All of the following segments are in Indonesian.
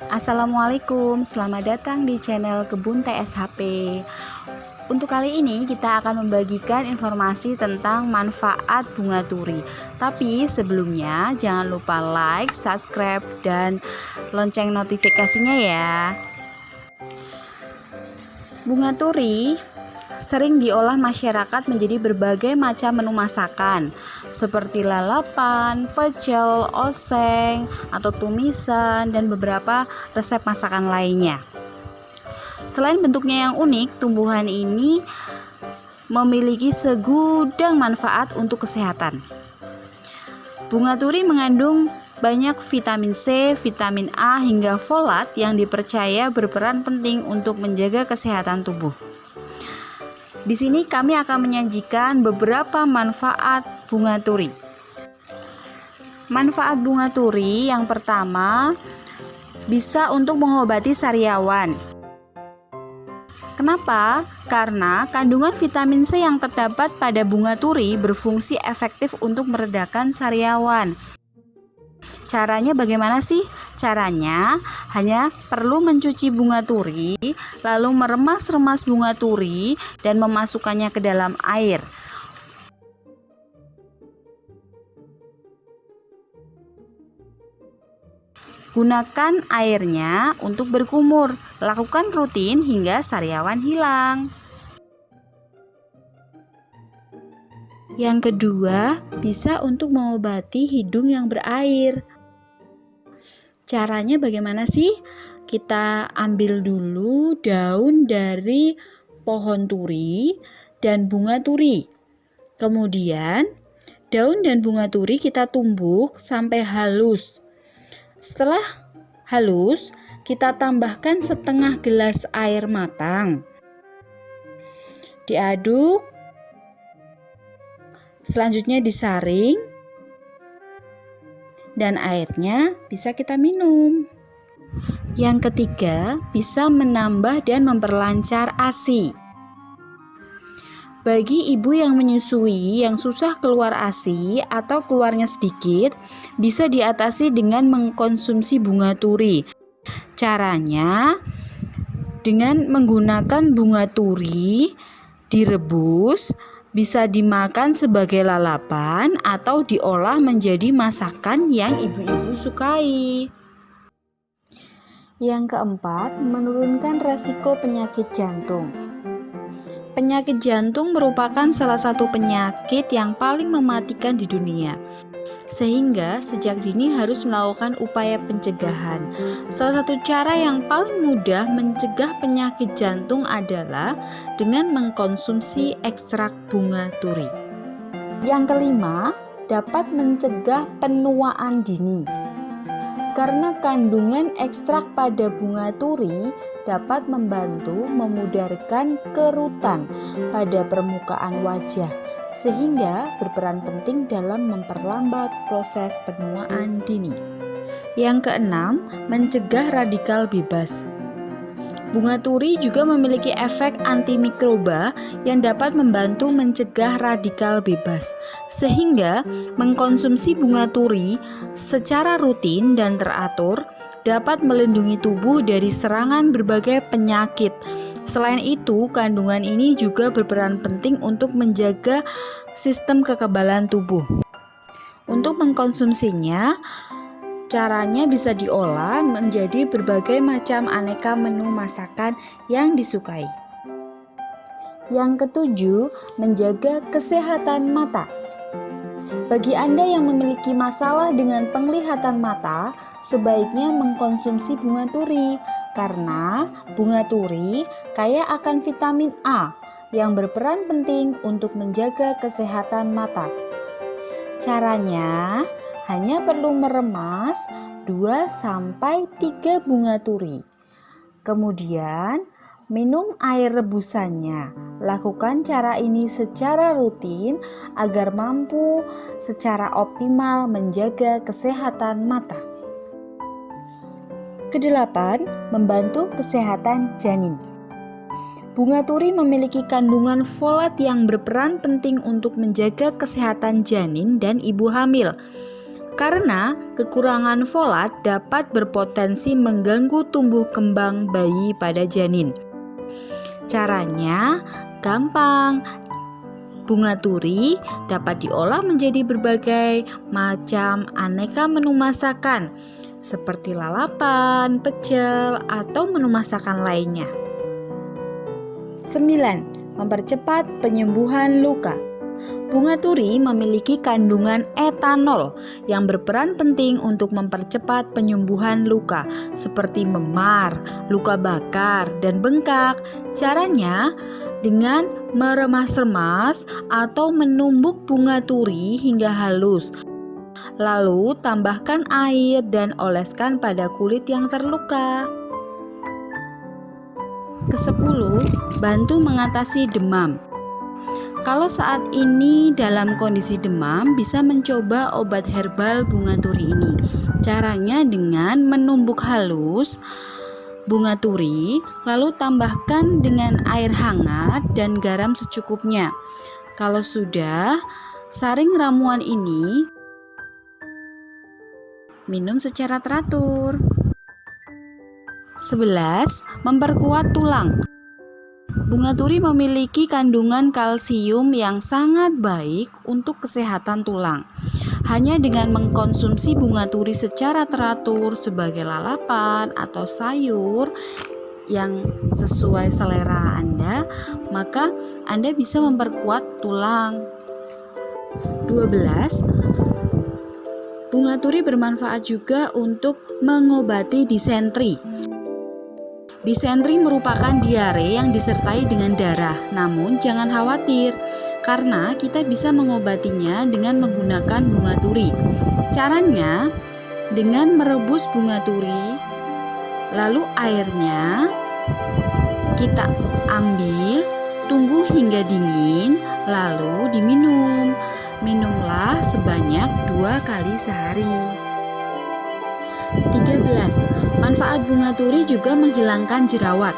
Assalamualaikum, selamat datang di channel Kebun TSHP. Untuk kali ini kita akan membagikan informasi tentang manfaat bunga turi. Tapi sebelumnya jangan lupa like, subscribe, dan lonceng notifikasinya ya. Bunga turi sering diolah masyarakat menjadi berbagai macam menu masakan seperti lalapan, pecel, oseng, atau tumisan, dan beberapa resep masakan lainnya. Selain bentuknya yang unik, tumbuhan ini memiliki segudang manfaat untuk kesehatan. Bunga turi mengandung banyak vitamin C, vitamin A, hingga folat yang dipercaya berperan penting untuk menjaga kesehatan tubuh. Di sini kami akan menyajikan beberapa manfaat bunga turi. Manfaat bunga turi yang pertama, bisa untuk mengobati sariawan. Kenapa? Karena kandungan vitamin C yang terdapat pada bunga turi berfungsi efektif untuk meredakan sariawan. Caranya bagaimana sih? Caranya hanya perlu mencuci bunga turi, lalu meremas-remas bunga turi dan memasukkannya ke dalam air. Gunakan airnya untuk berkumur. Lakukan rutin hingga sariawan hilang. Yang kedua, bisa untuk mengobati hidung yang berair. Caranya bagaimana sih? Kita ambil dulu daun dari pohon turi dan bunga turi. Kemudian, daun dan bunga turi kita tumbuk sampai halus. Setelah halus, kita tambahkan setengah gelas air matang. Diaduk. Selanjutnya disaring. Dan airnya bisa kita minum. Yang ketiga, bisa menambah dan memperlancar ASI. Bagi ibu yang menyusui yang susah keluar ASI atau keluarnya sedikit, bisa diatasi dengan mengkonsumsi bunga turi. Caranya dengan menggunakan bunga turi direbus, bisa dimakan sebagai lalapan atau diolah menjadi masakan yang ibu-ibu sukai. Yang keempat, menurunkan resiko penyakit jantung. Penyakit jantung merupakan salah satu penyakit yang paling mematikan di dunia. Sehingga sejak dini harus melakukan upaya pencegahan. Salah satu cara yang paling mudah mencegah penyakit jantung adalah dengan mengkonsumsi ekstrak bunga turi. Yang kelima, dapat mencegah penuaan dini. Karena kandungan ekstrak pada bunga turi dapat membantu memudarkan kerutan pada permukaan wajah, sehingga berperan penting dalam memperlambat proses penuaan dini. Yang keenam, mencegah radikal bebas. Bunga turi juga memiliki efek antimikroba yang dapat membantu mencegah radikal bebas, sehingga mengkonsumsi bunga turi secara rutin dan teratur dapat melindungi tubuh dari serangan berbagai penyakit. Selain itu, kandungan ini juga berperan penting untuk menjaga sistem kekebalan tubuh. Untuk mengkonsumsinya, caranya bisa diolah menjadi berbagai macam aneka menu masakan yang disukai. Yang ketujuh, menjaga kesehatan mata. Bagi Anda yang memiliki masalah dengan penglihatan mata, sebaiknya mengkonsumsi bunga turi karena bunga turi kaya akan vitamin A yang berperan penting untuk menjaga kesehatan mata. Caranya hanya perlu meremas 2-3 bunga turi. Kemudian minum air rebusannya. Lakukan cara ini secara rutin agar mampu secara optimal menjaga kesehatan mata. Kedelapan, membantu kesehatan janin. Bunga turi memiliki kandungan folat yang berperan penting untuk menjaga kesehatan janin dan ibu hamil. Karena kekurangan folat dapat berpotensi mengganggu tumbuh kembang bayi pada janin. Caranya gampang. Bunga turi dapat diolah menjadi berbagai macam aneka menu masakan seperti lalapan, pecel, atau menu masakan lainnya. 9. Mempercepat penyembuhan luka. Bunga turi memiliki kandungan etanol yang berperan penting untuk mempercepat penyembuhan luka seperti memar, luka bakar, dan bengkak. Caranya dengan meremas-remas atau menumbuk bunga turi hingga halus. Lalu tambahkan air dan oleskan pada kulit yang terluka. Ke-10, bantu mengatasi demam. Kalau saat ini dalam kondisi demam, bisa mencoba obat herbal bunga turi ini. Caranya dengan menumbuk halus bunga turi, lalu tambahkan dengan air hangat dan garam secukupnya. Kalau sudah, saring ramuan ini, minum secara teratur. 11. Memperkuat tulang. Bunga turi memiliki kandungan kalsium yang sangat baik untuk kesehatan tulang. Hanya dengan mengkonsumsi bunga turi secara teratur sebagai lalapan atau sayur yang sesuai selera Anda, maka Anda bisa memperkuat tulang. 12. Bunga turi bermanfaat juga untuk mengobati disentri. Disentri merupakan diare yang disertai dengan darah, namun jangan khawatir karena kita bisa mengobatinya dengan menggunakan bunga turi. Caranya dengan merebus bunga turi, lalu airnya kita ambil, tunggu hingga dingin, lalu diminum. Minumlah sebanyak 2 kali sehari. 13. Manfaat bunga turi juga menghilangkan jerawat.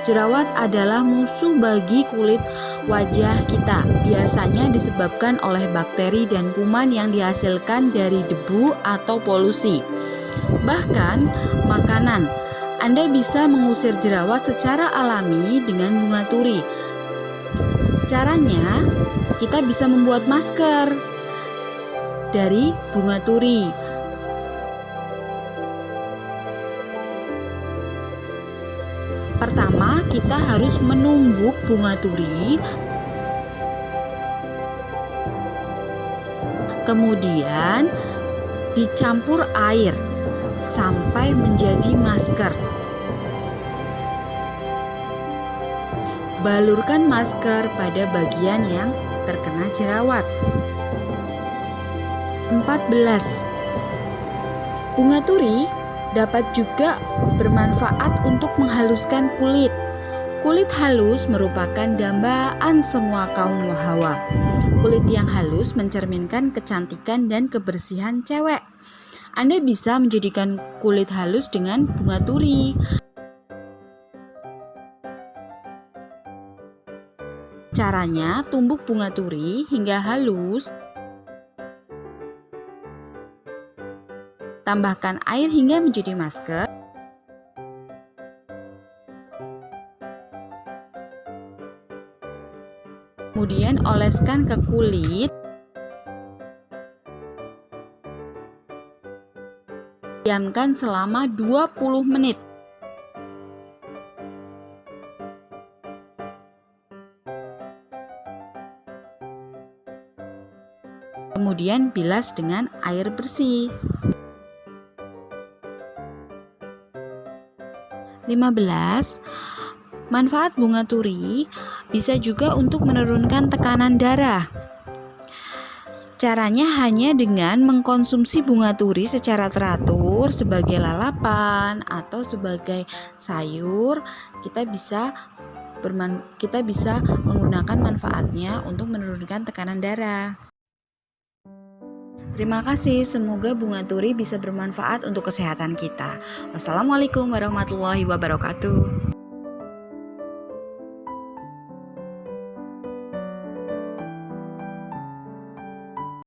Jerawat adalah musuh bagi kulit wajah kita. Biasanya disebabkan oleh bakteri dan kuman yang dihasilkan dari debu atau polusi. Bahkan makanan. Anda bisa mengusir jerawat secara alami dengan bunga turi. Caranya, kita bisa membuat masker dari bunga turi. Pertama, kita harus menumbuk bunga turi. Kemudian dicampur air sampai menjadi masker. Balurkan masker pada bagian yang terkena jerawat. 14. Bunga turi dapat juga bermanfaat untuk menghaluskan kulit. Kulit halus merupakan dambaan semua kaum Hawa. Kulit yang halus mencerminkan kecantikan dan kebersihan cewek. Anda bisa menjadikan kulit halus dengan bunga turi. Caranya, tumbuk bunga turi hingga halus. Tambahkan air hingga menjadi masker. Kemudian oleskan ke kulit. Diamkan selama 20 menit. Kemudian bilas dengan air bersih. 15. Manfaat bunga turi bisa juga untuk menurunkan tekanan darah. Caranya hanya dengan mengkonsumsi bunga turi secara teratur sebagai lalapan atau sebagai sayur. Kita bisa menggunakan manfaatnya untuk menurunkan tekanan darah. Terima kasih, semoga bunga turi bisa bermanfaat untuk kesehatan kita. Wassalamualaikum warahmatullahi wabarakatuh.